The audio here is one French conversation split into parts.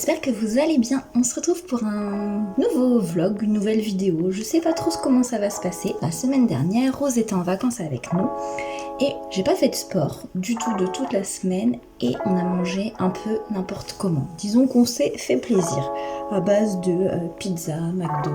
j'espère que vous allez bien. On se retrouve pour un nouveau vlog, une nouvelle vidéo. Je sais pas trop comment ça va se passer. La semaine dernière, Rose était en vacances avec nous et j'ai pas fait de sport du tout de toute la semaine et on a mangé un peu n'importe comment. Disons qu'on s'est fait plaisir à base de pizza, McDo,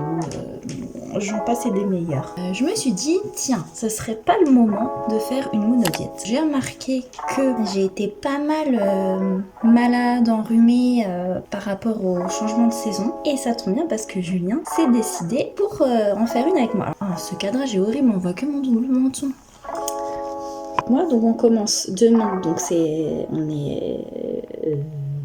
j'en passe et des meilleurs. Je me suis dit, tiens, ce serait pas le moment de faire une monodiète. J'ai remarqué que j'ai été pas mal malade, enrhumée par rapport au changement de saison. Et ça tombe bien parce que Julien s'est décidé pour en faire une avec moi. Alors, ce cadrage est horrible, on voit que mon double menton. Moi, donc on commence demain, donc on est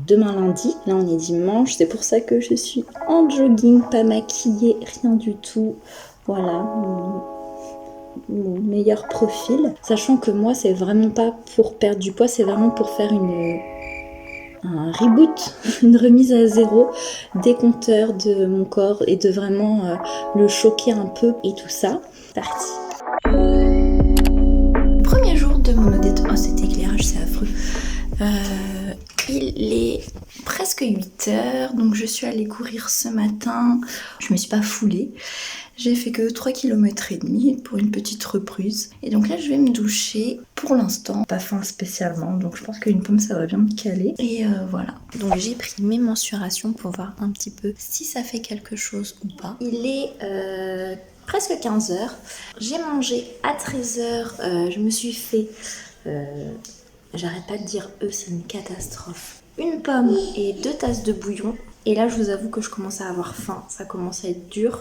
demain lundi, là on est dimanche, c'est pour ça que je suis en jogging, pas maquillée, rien du tout, voilà, mon meilleur profil, sachant que moi c'est vraiment pas pour perdre du poids, c'est vraiment pour faire un reboot, une remise à zéro des compteurs de mon corps et de vraiment le choquer un peu et tout ça. Parti. Premier jour de monodiète. Oh, cet éclairage, c'est affreux. Il est presque 8h, donc je suis allée courir ce matin. Je me suis pas foulée. J'ai fait que 3,5 km pour une petite reprise. Et donc là, je vais me doucher. Pour l'instant, pas faim spécialement, donc je pense qu'une pomme, ça va bien me caler. Et voilà. Donc j'ai pris mes mensurations pour voir un petit peu si ça fait quelque chose ou pas. Il est presque 15h. J'ai mangé à 13h. Je me suis fait... j'arrête pas de dire c'est une catastrophe. Une pomme et 2 tasses de bouillon. Et là, je vous avoue que je commence à avoir faim. Ça commence à être dur.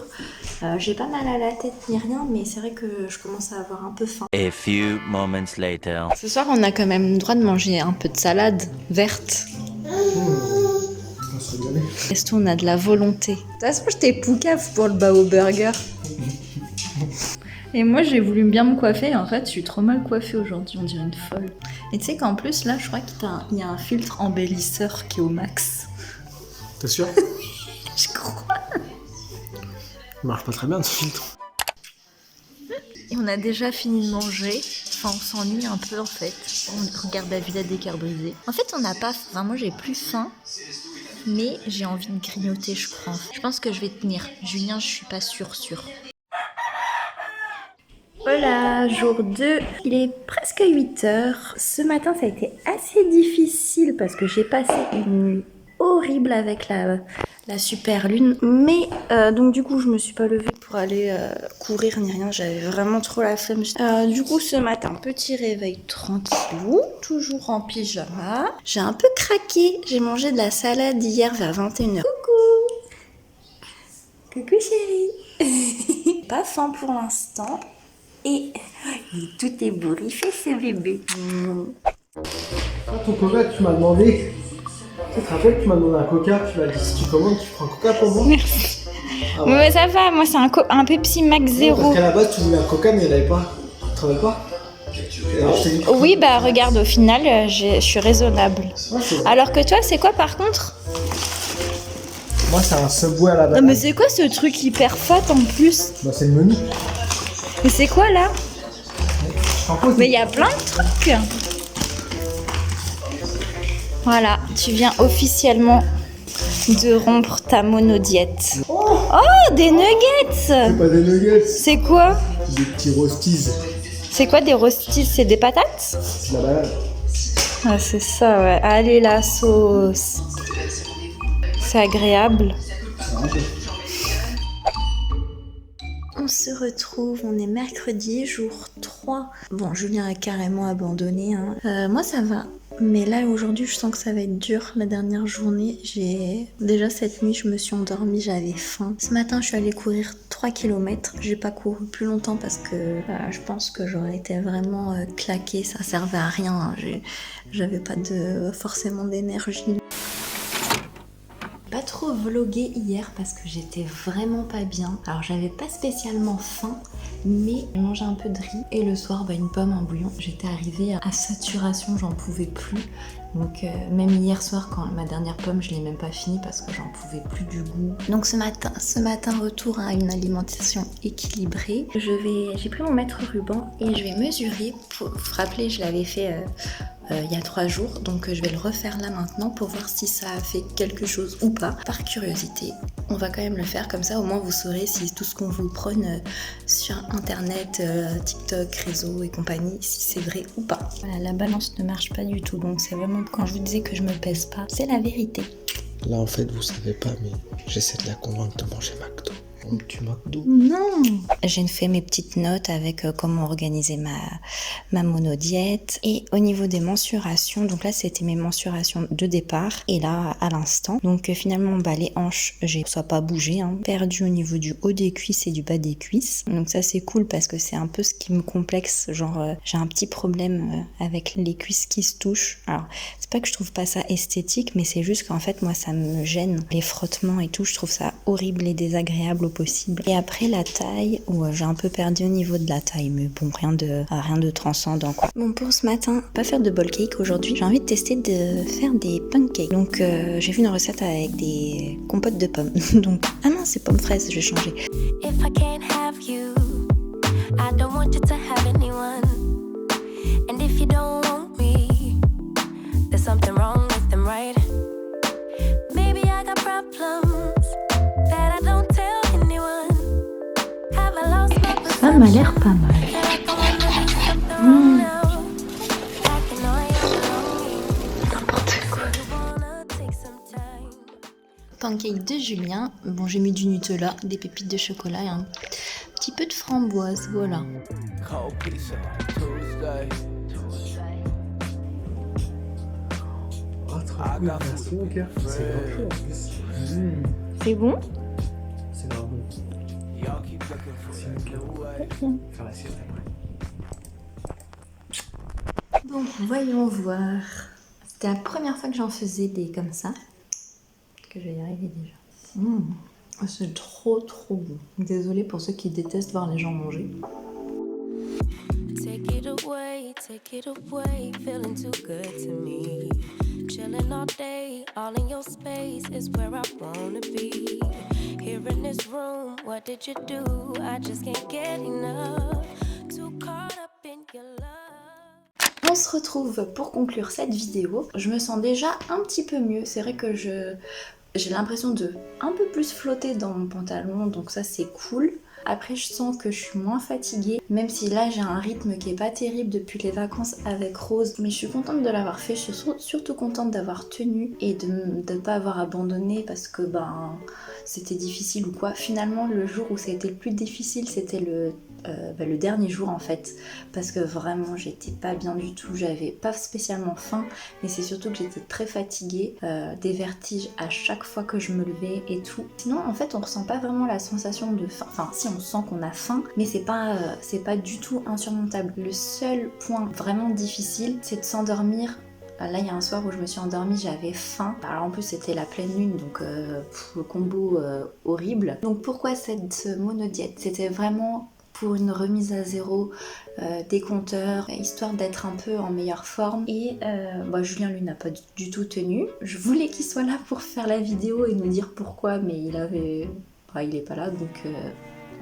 J'ai pas mal à la tête ni rien, mais c'est vrai que je commence à avoir un peu faim. A few moments later. Ce soir, on a quand même le droit de manger un peu de salade verte. Est-ce qu'on a de la volonté? De toute façon, j'étais poucave pour le Bao Burger. Et moi, j'ai voulu bien me coiffer. En fait, je suis trop mal coiffée aujourd'hui. On dirait une folle. Et tu sais qu'en plus, là, je crois qu'il y a un filtre embellisseur qui est au max. T'es sûr? Je crois. Il marche pas très bien ce filtre. Et on a déjà fini de manger. Enfin, on s'ennuie un peu en fait. On regarde la villa des cœurs brisés. En fait, on n'a pas... Enfin, moi, j'ai plus faim. Mais j'ai envie de grignoter, je crois. Je pense que je vais tenir. Julien, je suis pas sûre. Voilà, jour 2, il est presque 8h. Ce matin, ça a été assez difficile parce que j'ai passé une nuit horrible avec la super lune. Mais donc du coup, je me suis pas levée pour aller courir ni rien. J'avais vraiment trop la flemme. Du coup, ce matin, petit réveil tranquillou, toujours en pyjama. J'ai un peu craqué. J'ai mangé de la salade hier vers 21h. Coucou chérie. Pas faim pour l'instant. Et tout est bourriffé ce bébé. Ah, ton coca, tu m'as demandé. Tu te rappelles que tu m'as demandé un coca, tu m'as dit si tu commandes, tu prends un coca pour moi. Merci. Ah ouais. Mais ça va, moi c'est un Pepsi Max Zéro. Parce qu'à la base, tu voulais un coca, mais il n'y en avait pas. Tu te rappelles pas? Alors, je t'ai dit, Oui, bah regarde, au final, je suis raisonnable. ouais, Alors que toi, c'est quoi par contre? moi, c'est un Subway à la base. Non mais c'est quoi ce truc hyper fat en plus? Bah, c'est le menu. Mais c'est quoi là? En fait, Mais il y a plein de trucs. Voilà, tu viens officiellement de rompre ta monodiète. Oh, des nuggets! c'est pas des nuggets, C'est quoi? des petits rosties. C'est quoi des rostis? C'est des patates? C'est de la balade. Ah, c'est ça, ouais. Allez, la sauce. C'est agréable. On se retrouve, on est mercredi, jour 3. Bon, Julien a carrément abandonné. Hein. Moi, ça va. Mais là, aujourd'hui, je sens que ça va être dur. La dernière journée, déjà cette nuit, je me suis endormie, j'avais faim. Ce matin, je suis allée courir 3 km. J'ai pas couru plus longtemps parce que je pense que j'aurais été vraiment claquée. Ça servait à rien. Hein. J'avais pas forcément d'énergie. Pas trop vlogué hier parce que j'étais vraiment pas bien. Alors j'avais pas spécialement faim, mais je mangeais un peu de riz et le soir une pomme en bouillon. J'étais arrivée à saturation, j'en pouvais plus. Donc même hier soir quand ma dernière pomme je l'ai même pas finie parce que j'en pouvais plus du goût. Donc ce matin retour à une alimentation équilibrée. J'ai pris mon mètre ruban et je vais mesurer. Pour vous rappeler, je l'avais fait il y a 3 jours, donc je vais le refaire là maintenant pour voir si ça a fait quelque chose ou pas. Par curiosité, on va quand même le faire comme ça, au moins vous saurez si tout ce qu'on vous prône sur internet, TikTok, réseau et compagnie, si c'est vrai ou pas. Voilà, la balance ne marche pas du tout, donc c'est vraiment quand je vous disais que je me pèse pas, c'est la vérité. Là en fait vous savez pas, mais j'essaie de la convaincre de manger McDo. Mon petit McDo. Non. J'ai fait mes petites notes avec comment organiser ma monodiète. Et au niveau des mensurations, donc là c'était mes mensurations de départ et là à l'instant. Donc finalement les hanches, j'ai soit pas bougé, perdu au niveau du haut des cuisses et du bas des cuisses. Donc ça c'est cool parce que c'est un peu ce qui me complexe. Genre j'ai un petit problème avec les cuisses qui se touchent. Alors c'est pas que je trouve pas ça esthétique, mais c'est juste qu'en fait moi ça me gêne. Les frottements et tout, je trouve ça horrible et désagréable possible. Et après la taille, j'ai un peu perdu au niveau de la taille, mais bon, rien de transcendant quoi. Bon, pour ce matin, pas faire de bowl cake aujourd'hui, j'ai envie de tester de faire des pancakes. Donc j'ai vu une recette avec des compotes de pommes. Donc ah non, c'est pommes fraises, je vais changer. If I can't have you, I don't want you to have anyone. And if you don't want me, there's something wrong with them, right? Maybe I got problems that I don't tell. Ça m'a l'air pas mal. N'importe quoi. Pancake de Julien. Bon, j'ai mis du Nutella, des pépites de chocolat et un petit peu de framboise, voilà. Oh, trop cool. Merci mon cœur. C'est grand en plus. C'est bon? C'est vraiment bon. Faire la sieste après. Bon, voyons voir. C'était la première fois que j'en faisais des comme ça. Que je vais y arriver déjà. C'est trop bon. Désolée pour ceux qui détestent voir les gens manger. Take it away, feeling too good to me. Chilling all day, all in your space is where I wanna be. Here in this room, what did you do? I just can't get enough. Too caught up in your love. On se retrouve pour conclure cette vidéo. Je me sens déjà un petit peu mieux. C'est vrai que j'ai l'impression de un peu plus flotter dans mon pantalon, donc ça c'est cool. Après je sens que je suis moins fatiguée, même si là j'ai un rythme qui est pas terrible depuis les vacances avec Rose, mais je suis contente de l'avoir fait, je suis surtout contente d'avoir tenu et de ne pas avoir abandonné parce que c'était difficile ou quoi. Finalement le jour où ça a été le plus difficile c'était le dernier jour en fait, parce que vraiment j'étais pas bien du tout, j'avais pas spécialement faim, mais c'est surtout que j'étais très fatiguée, des vertiges à chaque fois que je me levais et tout. Sinon en fait on ressent pas vraiment la sensation de faim, enfin si on sent qu'on a faim, mais c'est pas du tout insurmontable. Le seul point vraiment difficile c'est de s'endormir. Là il y a un soir où je me suis endormie, j'avais faim. Alors en plus c'était la pleine lune, donc le combo horrible. Donc pourquoi cette monodiète? C'était vraiment pour une remise à zéro des compteurs, histoire d'être un peu en meilleure forme. Et Julien lui n'a pas du tout tenu. Je voulais qu'il soit là pour faire la vidéo et nous dire pourquoi, mais il est pas là, donc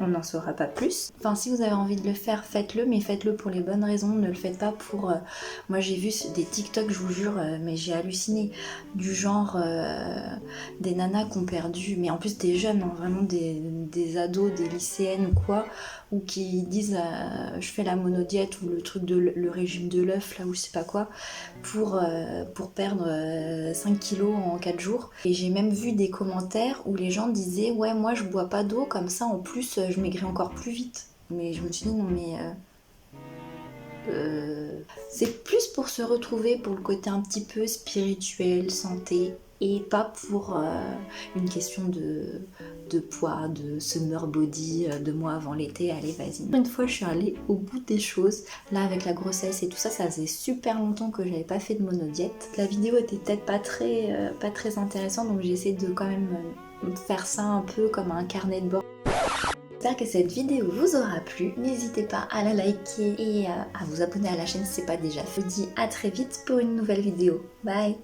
on n'en saura pas plus. Enfin, si vous avez envie de le faire, faites-le, mais faites-le pour les bonnes raisons. Ne le faites pas pour... Moi, j'ai vu des TikTok, je vous jure, mais j'ai halluciné. Du genre des nanas qui ont perdu, mais en plus des jeunes, vraiment des ados, des lycéennes ou quoi, ou qui disent je fais la monodiète ou le truc de le régime de l'œuf, là, ou je sais pas quoi, pour perdre 5 kilos en 4 jours. Et j'ai même vu des commentaires où les gens disaient ouais, moi je bois pas d'eau, comme ça en plus je maigris encore plus vite. Mais je me suis dit non mais c'est plus pour se retrouver, pour le côté un petit peu spirituel, santé, et pas pour une question de poids, de summer body, de mois avant l'été, allez vas-y. Une fois je suis allée au bout des choses, là avec la grossesse et tout ça, ça faisait super longtemps que j'avais pas fait de monodiète. La vidéo était peut-être pas très intéressante, donc j'ai essayé de quand même faire ça un peu comme un carnet de bord. J'espère que cette vidéo vous aura plu. N'hésitez pas à la liker et à vous abonner à la chaîne si ce n'est pas déjà fait. Je vous dis à très vite pour une nouvelle vidéo. Bye!